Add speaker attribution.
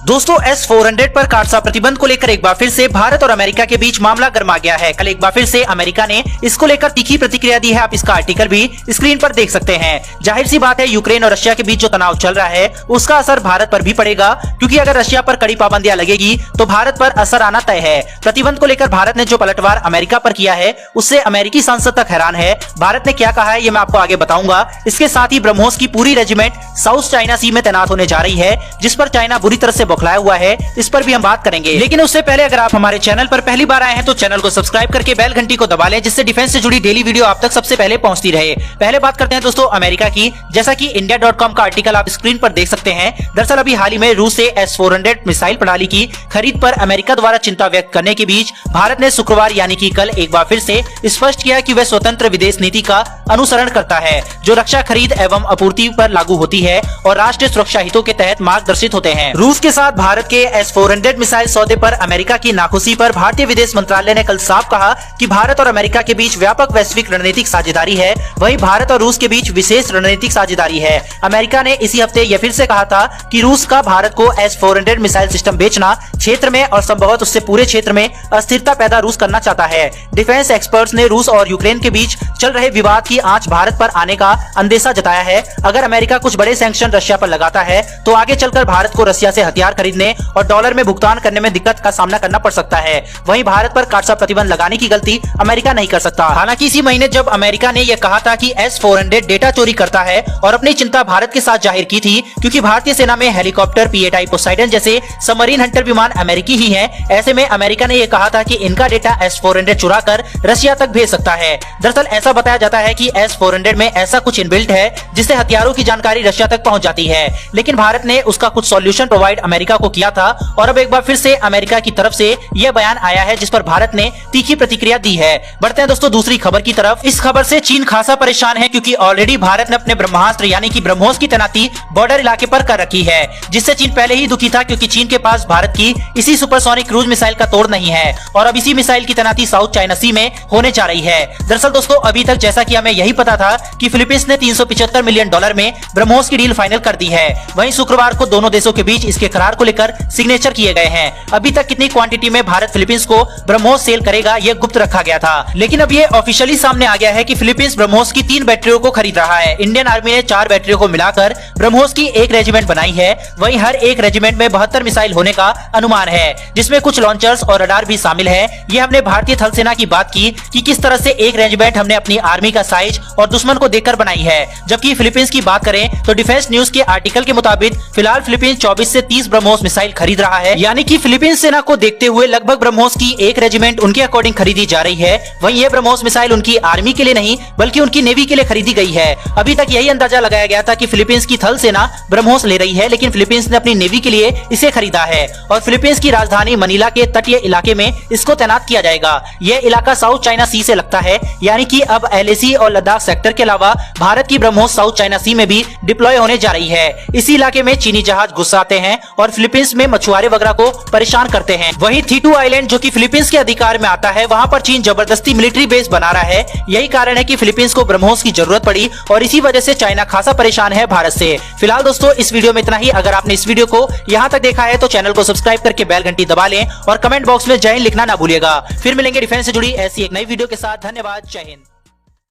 Speaker 1: दोस्तों S-400 पर काटसा प्रतिबंध को लेकर एक बार फिर से भारत और अमेरिका के बीच मामला गर्मा गया है। कल एक बार फिर से अमेरिका ने इसको लेकर तीखी प्रतिक्रिया दी है। आप इसका आर्टिकल भी स्क्रीन पर देख सकते हैं। जाहिर सी बात है, यूक्रेन और रशिया के बीच जो तनाव चल रहा है उसका असर भारत पर भी पड़ेगा, क्योंकि अगर रशिया पर कड़ी पाबंदियां लगेगी तो भारत पर असर आना तय है। प्रतिबंध को लेकर भारत ने जो पलटवार अमेरिका पर किया है उससे अमेरिकी संसद तक हैरान है। भारत ने क्या कहा है ये मैं आपको आगे बताऊंगा। इसके साथ ही ब्रह्मोस की पूरी रेजिमेंट साउथ चाइना सी में तैनात होने जा रही है, जिस पर चाइना बुरी तरह से बौखलाया हुआ है। इस पर भी हम बात करेंगे, लेकिन उससे पहले अगर आप हमारे चैनल पर पहली बार आए हैं तो चैनल को सब्सक्राइब करके बेल घंटी को दबा लें, जिससे डिफेंस से जुड़ी डेली वीडियो आप तक सबसे पहले पहुंचती रहे। पहले बात करते हैं दोस्तों अमेरिका की। जैसा कि India.com का आर्टिकल आप स्क्रीन पर देख सकते हैं। दरअसल अभी हाल ही में रूस से S-400 मिसाइल प्रणाली की खरीद पर अमेरिका द्वारा चिंता व्यक्त करने के बीच भारत ने शुक्रवार यानी कि कल एक बार फिर से स्पष्ट किया कि वह स्वतंत्र विदेश नीति का अनुसरण करता है, जो रक्षा खरीद एवं आपूर्ति पर लागू होती है और राष्ट्रीय सुरक्षा हितों के तहत मार्गदर्शित होते हैं। रूस के साथ भारत के S-400 मिसाइल सौदे पर अमेरिका की नाखुशी पर भारतीय विदेश मंत्रालय ने कल साफ कहा कि भारत और अमेरिका के बीच व्यापक वैश्विक रणनीतिक साझेदारी है, वहीं भारत और रूस के बीच विशेष रणनीतिक साझेदारी है। अमेरिका ने इसी हफ्ते यह फिर से कहा था कि रूस का भारत को S-400 मिसाइल सिस्टम बेचना क्षेत्र में और संभवतः उससे पूरे क्षेत्र में अस्थिरता पैदा रूस करना चाहता है। डिफेंस एक्सपर्ट्स ने रूस और यूक्रेन के बीच चल रहे विवाद की आंच भारत पर आने का अंदेशा जताया है। अगर अमेरिका कुछ बड़े सैंक्शन रशिया पर लगाता है तो आगे चलकर भारत को रशिया से हथियार खरीदने और डॉलर में भुगतान करने में दिक्कत का सामना करना पड़ सकता है। वहीं भारत पर काटसा प्रतिबंध लगाने की गलती अमेरिका नहीं कर सकता। हालांकि इसी महीने जब अमेरिका ने यह कहा था कि S-400 डेटा चोरी करता है और अपनी चिंता भारत के साथ जाहिर की थी, क्योंकि भारतीय सेना में हेलीकॉप्टर P-8I पोसाइडन जैसे सबमरीन हंटर विमान अमेरिकी ही हैं। ऐसे में अमेरिका ने यह कहा था कि इनका डेटा S-400 चुरा कर रशिया तक भेज सकता है। दरअसल ऐसा बताया जाता है कि S-400 में ऐसा कुछ इनबिल्ट है जिससे हथियारों की जानकारी रशिया तक पहुंच जाती है, लेकिन भारत ने उसका कुछ सॉल्यूशन प्रोवाइड अमेरिका को किया था और अब एक बार फिर से अमेरिका की तरफ से यह बयान आया है, जिस पर भारत ने तीखी प्रतिक्रिया दी है। बढ़ते हैं दोस्तों दूसरी खबर की तरफ। इस खबर से चीन खासा परेशान है, क्योंकि ऑलरेडी भारत ने अपने ब्रह्मास्त्र यानी कि ब्रह्मोस की तैनाती बॉर्डर इलाके पर कर रखी है, जिससे चीन पहले ही दुखी था, क्योंकि चीन के पास भारत की इसी सुपरसोनिक क्रूज मिसाइल का तोड़ नहीं है और अब इसी मिसाइल की तैनाती साउथ चाइना सी में होने जा रही है। दरअसल दोस्तों अभी तक जैसा कि हमें यही पता था कि फिलीपींस ने $375 मिलियन में ब्रह्मोस की डील फाइनल कर दी है। वहीं शुक्रवार को दोनों देशों के बीच इसके करार को लेकर सिग्नेचर किए गए हैं। अभी तक कितनी क्वांटिटी में भारत फिलीपींस को ब्रह्मोस सेल करेगा यह गुप्त रखा गया था, लेकिन अब ये ऑफिशियली सामने आ गया है कि फिलीपींस ब्रह्मोस की 3 बैटरियों को खरीद रहा है। इंडियन आर्मी ने 4 बैटरियों को मिलाकर ब्रह्मोस की एक रेजिमेंट बनाई है। वहीं हर एक रेजिमेंट में 72 मिसाइल होने का अनुमान है, जिसमें कुछ लॉन्चर्स और रडार भी शामिल है। ये हमने भारतीय थल सेना की बात की कि किस तरह से एक रेजिमेंट हमने अपनी आर्मी का साइज और दुश्मन को देखकर बनाई है। जबकि फिलीपींस की बात करें तो डिफेंस न्यूज के आर्टिकल के मुताबिक फिलहाल फिलीपींस 24 से 30 ब्रह्मोस मिसाइल खरीद रहा है, यानी कि फिलीपींस सेना को देखते हुए लगभग ब्रह्मोस की एक रेजिमेंट उनके अकॉर्डिंग खरीदी जा रही है। वहीं ये ब्रह्मोस मिसाइल उनकी आर्मी के लिए नहीं बल्कि उनकी नेवी के लिए खरीदी गई है। अभी तक यही अंदाजा लगाया गया था कि फिलीपींस की थल सेना ब्रह्मोस ले रही है, लेकिन फिलीपींस ने अपनी नेवी के लिए इसे खरीदा है और फिलीपींस की राजधानी मनीला के तटीय इलाके में इसको तैनात किया जाएगा। यह इलाका साउथ चाइना सी से लगता है, यानी कि अब LAC और लद्दाख सेक्टर के अलावा भारत की ब्रह्मोस साउथ चाइना सी में भी डिप्लॉय होने जा रही है। इसी इलाके में चीनी जहाज घुस आते हैं और फिलीपींस में मछुआरे वगैरह को परेशान करते हैं। वहीं थीटू आइलैंड जो कि फिलीपींस के अधिकार में आता है, वहां पर चीन जबरदस्ती मिलिट्री बेस बना रहा है। यही कारण है कि फिलीपींस को ब्रह्मोस की जरूरत पड़ी और इसी वजह से चाइना खासा परेशान है भारत से। फिलहाल दोस्तों इस वीडियो में इतना ही। अगर आपने इस वीडियो को यहाँ तक देखा है तो चैनल को सब्सक्राइब करके बेल घंटी दबा लें और कमेंट बॉक्स में जय हिंद लिखना ना भूलिएगा। फिर मिलेंगे डिफेंस से जुड़ी ऐसी एक नई वीडियो के साथ। धन्यवाद। जय हिंद।